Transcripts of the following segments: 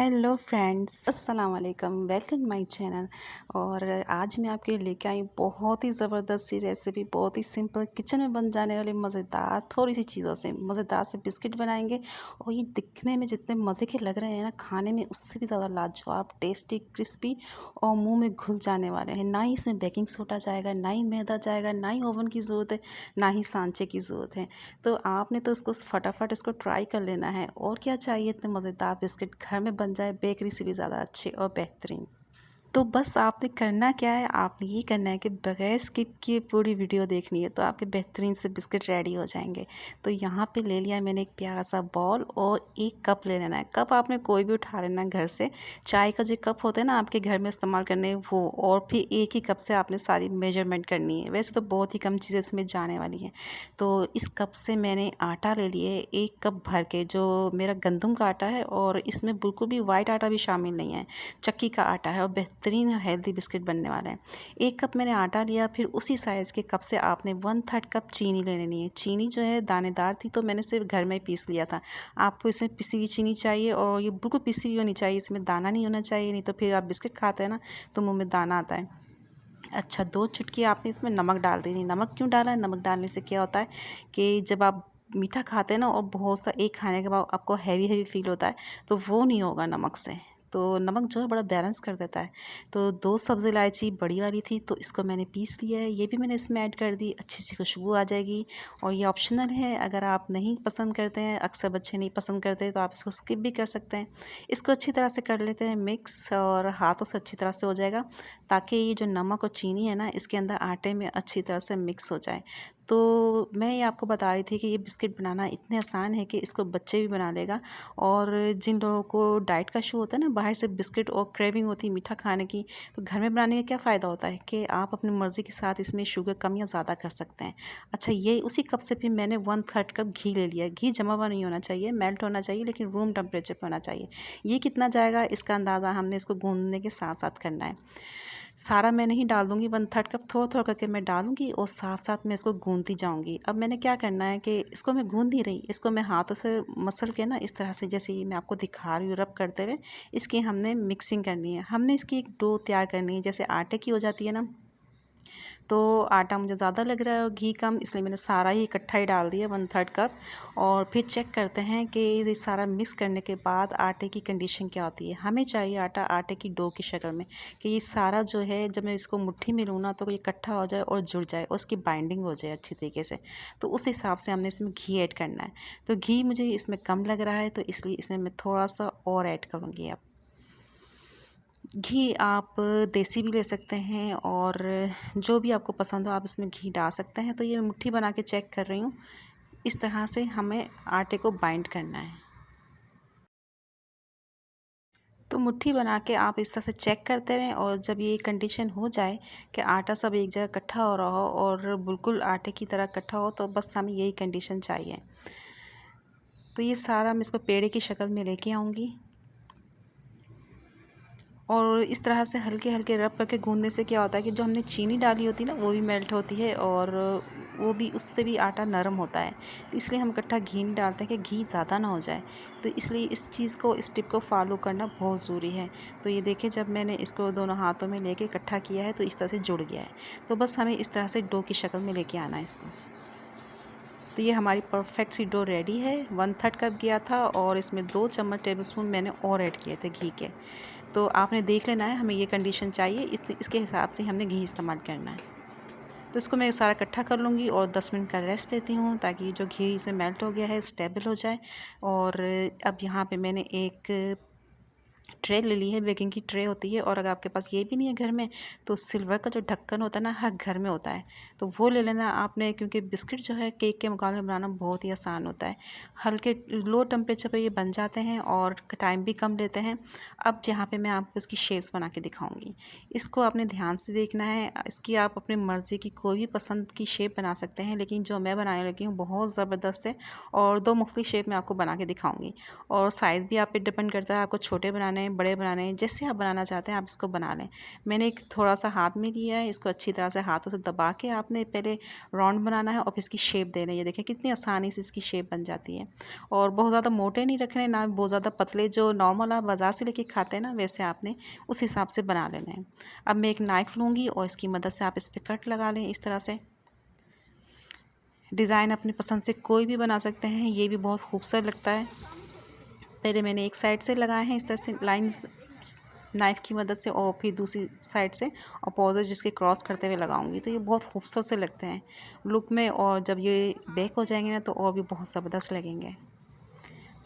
Hello friends, अस्सलाम वालेकुम, welcome my channel. और आज मैं आपके लिए लेके आई बहुत ही ज़बरदस्त सी रेसिपी। बहुत ही सिंपल किचन में बन जाने वाली मज़ेदार थोड़ी सी चीज़ों से मज़ेदार से बिस्किट बनाएंगे। और ये दिखने में जितने मज़े के लग रहे हैं ना, खाने में उससे भी ज़्यादा लाजवाब, टेस्टी, क्रिस्पी और मुंह में घुल जाने वाले हैं। ना ही इसमें बेकिंग सोडा जाएगा, ना ही मैदा जाएगा, ना ही ओवन की ज़रूरत है, ना ही सांचे की ज़रूरत है। तो आपने तो उसको फटाफट इसको ट्राई कर लेना है। और क्या चाहिए, इतने मज़ेदार बिस्किट घर में बन जाए, बेकरी से भी ज़्यादा अच्छे और बेहतरीन। तो बस आपने करना क्या है, आपने ये करना है कि बगैर स्किप किए पूरी वीडियो देखनी है, तो आपके बेहतरीन से बिस्किट रेडी हो जाएंगे। तो यहाँ पे ले लिया मैंने एक प्यारा सा बॉल और एक कप ले लेना है। कप आपने कोई भी उठा लेना है घर से, चाय का जो कप होता है ना आपके घर में इस्तेमाल करने वो। और फिर एक ही कप से आपने सारी मेजरमेंट करनी है। वैसे तो बहुत ही कम चीज़ें इसमें जाने वाली हैं। तो इस कप से मैंने आटा ले लिए एक कप भर के, जो मेरा गंदम का आटा है। और इसमें बिल्कुल भी वाइट आटा भी शामिल नहीं है, चक्की का आटा है और बेहतरीन हेल्दी बिस्किट बनने वाला है। एक कप मैंने आटा लिया, फिर उसी साइज़ के कप से आपने 1/3 कप चीनी ले लेनी है। चीनी जो है दानेदार थी, तो मैंने सिर्फ घर में ही पीस लिया था। आपको इसमें पिसी हुई चीनी चाहिए और ये बिल्कुल पिसी हुई होनी चाहिए, इसमें दाना नहीं होना चाहिए, नहीं तो फिर आप बिस्किट खाते हैं ना तो मुँह में दाना आता है। अच्छा, 2 चुटकी आपने इसमें नमक डाल देनी। नमक क्यों डाला है? नमक डालने से क्या होता है कि जब आप मीठा खाते हैं ना और बहुत सा एक खाने के बाद आपको हैवी हैवी फील होता है, तो वो नहीं होगा नमक से। तो नमक जो है बड़ा बैलेंस कर देता है। तो 2 सब्ज़ इलायची बड़ी वाली थी, तो इसको मैंने पीस लिया है। ये भी मैंने इसमें ऐड कर दी, अच्छी सी खुशबू आ जाएगी। और ये ऑप्शनल है, अगर आप नहीं पसंद करते हैं, अक्सर बच्चे नहीं पसंद करते, तो आप इसको स्किप भी कर सकते हैं। इसको अच्छी तरह से कर लेते हैं मिक्स, और हाथों से अच्छी तरह से हो जाएगा, ताकि ये जो नमक और चीनी है ना, इसके अंदर आटे में अच्छी तरह से मिक्स हो जाए। तो मैं ये आपको बता रही थी कि ये बिस्किट बनाना इतने आसान है कि इसको बच्चे भी बना लेगा। और जिन लोगों को डाइट का इशू होता है ना, बाहर से बिस्किट और क्रेविंग होती है मीठा खाने की, तो घर में बनाने का क्या फ़ायदा होता है कि आप अपनी मर्ज़ी के साथ इसमें शुगर कम या ज़्यादा कर सकते हैं। अच्छा, ये उसी कप से फिर मैंने 1/3 कप घी ले लिया। घी जमा हुआ नहीं होना चाहिए, मेल्ट होना चाहिए, लेकिन रूम टेम्परेचर पे होना चाहिए। ये कितना जाएगा इसका अंदाज़ा हमने इसको गूँदने के साथ साथ करना है। सारा मैं नहीं डाल दूँगी, 1/3 कप थोड़ा-थोड़ा करके मैं डालूँगी और साथ-साथ मैं इसको गूँथती जाऊँगी। अब मैंने क्या करना है कि इसको मैं गूँथ नहीं रही, इसको मैं हाथों से मसल के ना, इस तरह से जैसे ये मैं आपको दिखा रही हूँ रब करते हुए, इसकी हमने मिक्सिंग करनी है। हमने इसकी एक डो तैयार करनी है, जैसे आटे की हो जाती है ना। तो आटा मुझे ज़्यादा लग रहा है और घी कम, इसलिए मैंने सारा ही इकट्ठा ही डाल दिया 1/3 कप। और फिर चेक करते हैं कि ये सारा मिक्स करने के बाद आटे की कंडीशन क्या होती है। हमें चाहिए आटा आटे की डो की शक्ल में, कि ये सारा जो है जब मैं इसको मुट्ठी में लूँ ना, तो ये इकट्ठा हो जाए और जुड़ जाए और उसकी बाइंडिंग हो जाए अच्छी तरीके से। तो उस हिसाब से हमने इसमें घी ऐड करना है। तो घी मुझे इसमें कम लग रहा है, तो इसलिए इसमें मैं थोड़ा सा और ऐड करूँगी अब। घी आप देसी भी ले सकते हैं, और जो भी आपको पसंद हो आप इसमें घी डाल सकते हैं। तो ये मैं मुट्ठी बना के चेक कर रही हूँ, इस तरह से हमें आटे को बाइंड करना है। तो मुट्ठी बना के आप इस तरह से चेक करते रहें, और जब ये कंडीशन हो जाए कि आटा सब एक जगह इकट्ठा हो रहा हो और बिल्कुल आटे की तरह इकट्ठा हो, तो बस हमें यही कंडीशन चाहिए। तो ये सारा मैं इसको पेड़े की शक्ल में लेके आऊँगी, और इस तरह से हल्के हल्के रब करके गूंदने से क्या होता है कि जो हमने चीनी डाली होती है ना, वो भी मेल्ट होती है, और वो भी, उससे भी आटा नरम होता है। तो इसलिए हम इकट्ठा घी नहीं डालते हैं कि घी ज़्यादा ना हो जाए। तो इसलिए इस चीज़ को, इस टिप को फॉलो करना बहुत ज़रूरी है। तो ये देखिए, जब मैंने इसको दोनों हाथों में लेके इकट्ठा किया है, तो इस तरह से जुड़ गया है। तो बस हमें इस तरह से डो की शक्ल में लेके आना है इसको। तो ये हमारी परफेक्ट सी डो रेडी है। 1/3 कप गया था, और इसमें 2 चम्मच टेबलस्पून मैंने और ऐड किए थे घी के। तो आपने देख लेना है, हमें ये कंडीशन चाहिए, इसके हिसाब से हमने घी इस्तेमाल करना है। तो इसको मैं सारा इकट्ठा कर लूँगी और 10 मिनट का रेस्ट देती हूँ, ताकि जो घी इसमें मेल्ट हो गया है स्टेबल हो जाए। और अब यहाँ पे मैंने एक ट्रे ले ली है, बेकिंग की ट्रे होती है। और अगर आपके पास ये भी नहीं है घर में, तो सिल्वर का जो ढक्कन होता है ना, हर घर में होता है, तो वो ले लेना आपने, क्योंकि बिस्किट जो है केक के मुकाबले बनाना बहुत ही आसान होता है। हल्के लो टेम्परेचर पे ये बन जाते हैं और टाइम भी कम लेते हैं। अब यहाँ पे मैं आपको इसकी शेप्स बना के दिखाऊंगी। इसको आपने ध्यान से देखना है। इसकी आप अपनी मर्ज़ी की कोई भी पसंद की शेप बना सकते हैं, लेकिन जो मैं बनाने लगी हूँ बहुत ज़बरदस्त है। और 2 मुख्तलिफ शेप में आपको बना के दिखाऊंगी, और साइज़ भी आप पे डिपेंड करता है, आपको छोटे बनाने बनाने हैं, बड़े बनाने हैं, जैसे आप बनाना चाहते हैं आप इसको बना लें। मैंने एक थोड़ा सा हाथ में लिया है, इसको अच्छी तरह से हाथों से दबा के आपने पहले राउंड बनाना है और फिर इसकी शेप देना है। ये देखें कितनी आसानी से इसकी शेप बन जाती है। और बहुत ज़्यादा मोटे नहीं रखने, ना बहुत ज़्यादा पतले, जो नॉर्मल आप बाज़ार से लेके खाते हैं ना वैसे आपने उस हिसाब से बना लेना है। अब मैं एक नाइफ़ लूँगी और इसकी मदद से आप इस पर कट लगा लें। इस तरह से डिज़ाइन अपनी पसंद से कोई भी बना सकते हैं, ये भी बहुत खूबसूरत लगता है। पहले मैंने एक साइड से लगाए हैं इस तरह से लाइंस नाइफ़ की मदद से, और फिर दूसरी साइड से अपोजिट जिसके क्रॉस करते हुए लगाऊंगी, तो ये बहुत खूबसूरत से लगते हैं लुक में। और जब ये बेक हो जाएंगे ना तो और भी बहुत ज़बरदस्त लगेंगे।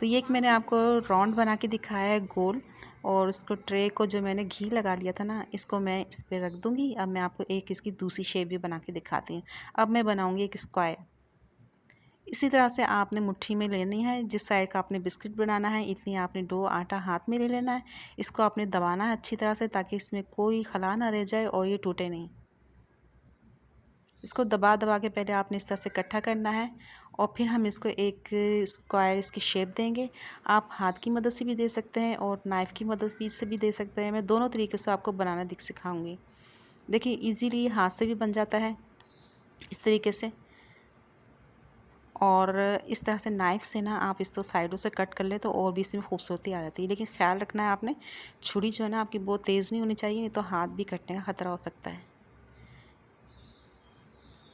तो ये एक मैंने आपको राउंड बना के दिखाया है गोल, और इसको ट्रे को जो मैंने घी लगा लिया था ना, इसको मैं इस पर रख दूँगी। अब मैं आपको एक इसकी दूसरी शेप भी बना के दिखाती हूँ। अब मैं बनाऊँगी एक स्क्वायर। इसी तरह से आपने मुट्ठी में लेनी है, जिस साइड का आपने बिस्किट बनाना है इतनी आपने डो आटा हाथ में ले लेना है। इसको आपने दबाना है अच्छी तरह से ताकि इसमें कोई खला ना रह जाए और ये टूटे नहीं। इसको दबा दबा के पहले आपने इस तरह से इकट्ठा करना है, और फिर हम इसको एक स्क्वायर इसकी शेप देंगे। आप हाथ की मदद से भी दे सकते हैं और नाइफ़ की मदद भी से भी दे सकते हैं। मैं दोनों तरीके से आपको बनाना सिखाऊंगी। देखिए इजीली हाथ से भी बन जाता है इस तरीके से, और इस तरह से नाइफ़ से ना आप इसको साइडों से कट कर ले तो और भी इसमें खूबसूरती आ जाती है। लेकिन ख्याल रखना है आपने, छुरी जो है ना आपकी बहुत तेज़ नहीं होनी चाहिए, नहीं तो हाथ भी कटने का ख़तरा हो सकता है।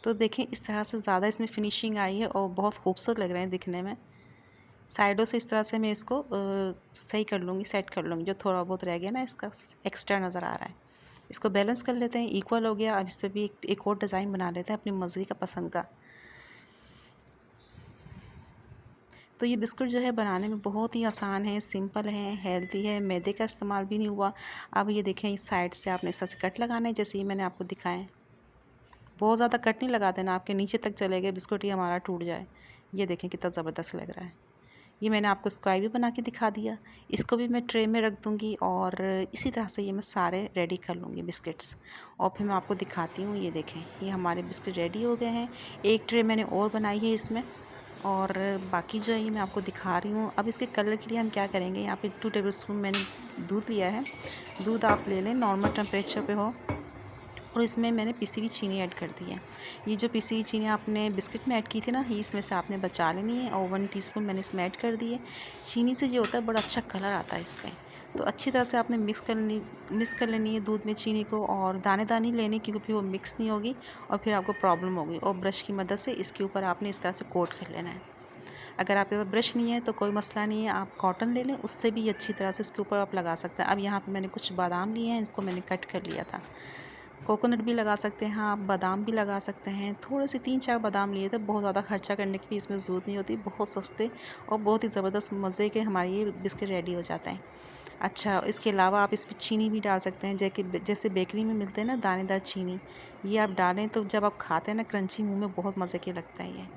तो देखें इस तरह से ज़्यादा इसमें फिनिशिंग आई है और बहुत खूबसूरत लग रहे हैं दिखने में। साइडों से इस तरह से मैं इसको सही कर लूँगी, सेट कर लूँगी। जो थोड़ा बहुत रह गया ना इसका एक्स्ट्रा नज़र आ रहा है, इसको बैलेंस कर लेते हैं। इक्वल हो गया। अब इस पर भी एक और डिज़ाइन बना लेते हैं अपनी मर्ज़ी का, पसंद का। तो ये बिस्कुट जो है बनाने में बहुत ही आसान है, सिंपल है, हेल्दी है, मैदे का इस्तेमाल भी नहीं हुआ। अब ये देखें इस साइड से आपने इस तरह से कट लगाना है जैसे ही मैंने आपको दिखाएं। बहुत ज़्यादा कट नहीं लगा देना, आपके नीचे तक चले गए बिस्कुट ये हमारा टूट जाए। ये देखें कितना ज़बरदस्त लग रहा है। ये मैंने आपको स्क्वायर भी बना के दिखा दिया। इसको भी मैं ट्रे में रख दूँगी और इसी तरह से ये मैं सारे रेडी कर लूँगी बिस्किट्स, और फिर मैं आपको दिखाती हूँ। ये देखें ये हमारे बिस्किट रेडी हो गए हैं। एक ट्रे मैंने और बनाई है इसमें, और बाकी जो है ये मैं आपको दिखा रही हूँ। अब इसके कलर के लिए हम क्या करेंगे, यहाँ पे 2 टेबलस्पून मैंने दूध लिया है। दूध आप ले लें, नॉर्मल टेम्परेचर पे हो, और इसमें मैंने पिसी हुई चीनी ऐड कर दी है। ये जो पिसी हुई चीनी आपने बिस्किट में ऐड की थी ना, ये इसमें से आपने बचा लेनी है, और 1 टीस्पून मैंने इसमें ऐड कर दी है। चीनी से जो होता है बड़ा अच्छा कलर आता है इसमें। तो अच्छी तरह से आपने मिक्स कर लेनी है दूध में चीनी को, और दाने दाने लेने, क्योंकि फिर वो मिक्स नहीं होगी और फिर आपको प्रॉब्लम होगी। और ब्रश की मदद से इसके ऊपर आपने इस तरह से कोट कर लेना है। अगर आपके पास ब्रश नहीं है तो कोई मसला नहीं है, आप कॉटन ले लें, उससे भी अच्छी तरह से इसके ऊपर आप लगा सकते हैं। अब यहाँ पे मैंने कुछ बादाम लिए हैं, इसको मैंने कट कर लिया था। कोकोनट भी लगा सकते हैं आप, बादाम भी लगा सकते हैं। थोड़े से 3-4 बादाम लिए थे, बहुत ज़्यादा खर्चा करने की भी इसमें ज़रूरत नहीं होती। बहुत सस्ते और बहुत ही ज़बरदस्त मज़े के हमारे ये बिस्किट रेडी हो जाते हैं। अच्छा, इसके अलावा आप इसमें चीनी भी डाल सकते हैं, जैसे बेकरी में मिलते हैं ना दानेदार चीनी, ये आप डालें तो जब आप खाते हैं ना क्रंची, मुँह में बहुत मज़े के लगता है ये।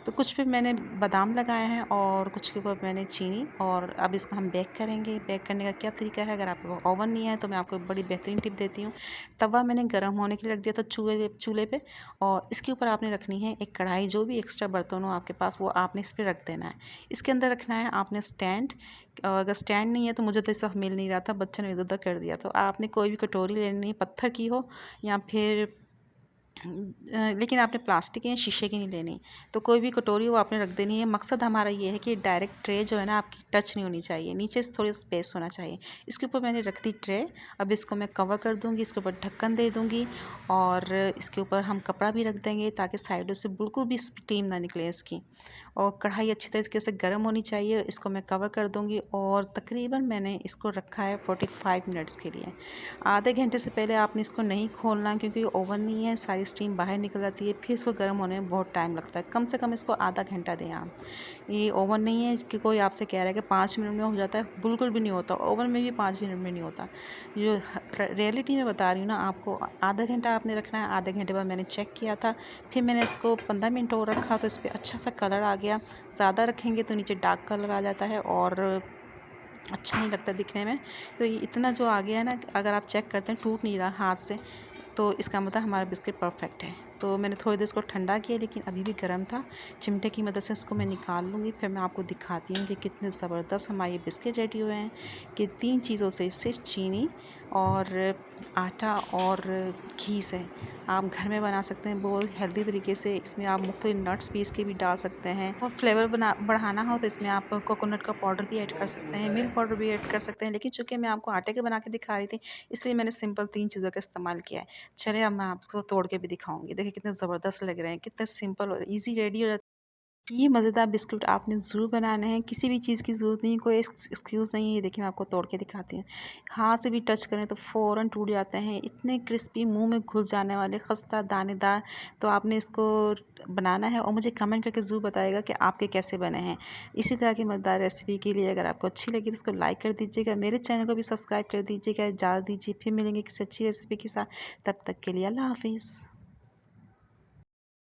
तो कुछ पे मैंने बादाम लगाए हैं और कुछ के ऊपर मैंने चीनी। और अब इसको हम बेक करेंगे। बेक करने का क्या तरीका है, अगर आपके पास ओवन नहीं है तो मैं आपको बड़ी बेहतरीन टिप देती हूँ। तवा मैंने गर्म होने के लिए रख दिया था चूल्हे पे, और इसके ऊपर आपने रखनी है एक कढ़ाई। जो भी एक्स्ट्रा बर्तन हो आपके पास वो आपने इस पर रख देना है। इसके अंदर रखना है आपने स्टैंड। अगर स्टैंड नहीं है तो मुझे तो इसका मिल नहीं रहा था, बच्चे ने इधर उधर कर दिया, तो आपने कोई भी कटोरी लेनी है, पत्थर की हो या फिर लेकिन आपने प्लास्टिक या शीशे की नहीं लेनी। तो कोई भी कटोरी वो आपने रख देनी है। मकसद हमारा ये है कि डायरेक्ट ट्रे जो है ना आपकी टच नहीं होनी चाहिए, नीचे से थोड़ी स्पेस होना चाहिए। इसके ऊपर मैंने रख दी ट्रे। अब इसको मैं कवर कर दूँगी, इसके ऊपर ढक्कन दे दूँगी, और इसके ऊपर हम कपड़ा भी रख देंगे ताकि साइडों से बिल्कुल भी स्टीम ना निकले इसकी। और कढ़ाई अच्छी तरीके से गर्म होनी चाहिए। इसको मैं कवर कर दूँगी, और तकरीबन मैंने इसको रखा है 45 मिनट्स के लिए। आधे घंटे से पहले आपने इसको नहीं खोलना, क्योंकि ओवन नहीं है, सारी स्टीम बाहर निकल जाती है, फिर इसको गर्म होने में बहुत टाइम लगता है। कम से कम इसको आधा घंटा दें आप। ये ओवन नहीं है कि कोई आपसे कह रहा है कि 5 मिनट में हो जाता है, बिल्कुल भी नहीं होता। ओवन में भी 5 मिनट में नहीं होता। जो रियलिटी में बता रही हूँ ना आपको, आधा घंटा आपने रखना है। आधे घंटे बाद मैंने चेक किया था, फिर मैंने इसको 15 मिनट और रखा तो इस पर अच्छा सा कलर आ गया। ज़्यादा रखेंगे तो नीचे डार्क कलर आ जाता है और अच्छा नहीं लगता दिखने में। तो ये इतना जो आ गया है ना, अगर आप चेक करते हैं टूट नहीं रहा हाथ से, तो इसका मतलब हमारा बिस्किट परफेक्ट है। तो मैंने थोड़ी देर इसको ठंडा किया, लेकिन अभी भी गर्म था। चिमटे की मदद से इसको मैं निकाल लूँगी, फिर मैं आपको दिखाती हूँ कि कितने ज़बरदस्त हमारे बिस्किट रेडी हुए हैं। कि 3 चीज़ों से, सिर्फ चीनी और आटा और घी से आप घर में बना सकते हैं बहुत हेल्दी तरीके से। इसमें आप मुख्तलिफ नट्स पीस के भी डाल सकते हैं, और फ्लेवर बढ़ाना हो तो इसमें आप कोकोनट का पाउडर भी ऐड कर सकते हैं, मिल्क पाउडर भी ऐड कर सकते हैं। लेकिन चूँकि मैं आपको आटे के बना के दिखा रही थी, इसलिए मैंने सिंपल 3 चीज़ों का इस्तेमाल किया है। चलिए अब मैं आपको तोड़ के भी दिखाऊँगी। देखिए कितने ज़बरदस्त लग रहे हैं, कितने सिंपल और ईज़ी रेडी हो जाते हैं। ये मज़ेदार बिस्कुट आपने ज़रूर बनाने हैं, किसी भी चीज़ की ज़रूरत नहीं, कोई एक्सक्यूज़ नहीं है। ये देखिए मैं आपको तोड़ के दिखाती हूँ। हाथ से भी टच करें तो फ़ौरन टूट जाते हैं, इतने क्रिस्पी, मुंह में घुल जाने वाले, खस्ता दानेदार। तो आपने इसको बनाना है और मुझे कमेंट करके ज़रूर बताइएगा कि आपके कैसे बने हैं। इसी तरह की मज़ेदार रेसिपी के लिए अगर आपको अच्छी लगी तो इसको लाइक कर दीजिएगा, मेरे चैनल को भी सब्सक्राइब कर दीजिएगा। इजाज़त दीजिए, फिर मिलेंगे किसी अच्छी रेसिपी के साथ। तब तक के लिए अल्लाह हाफ़िज़।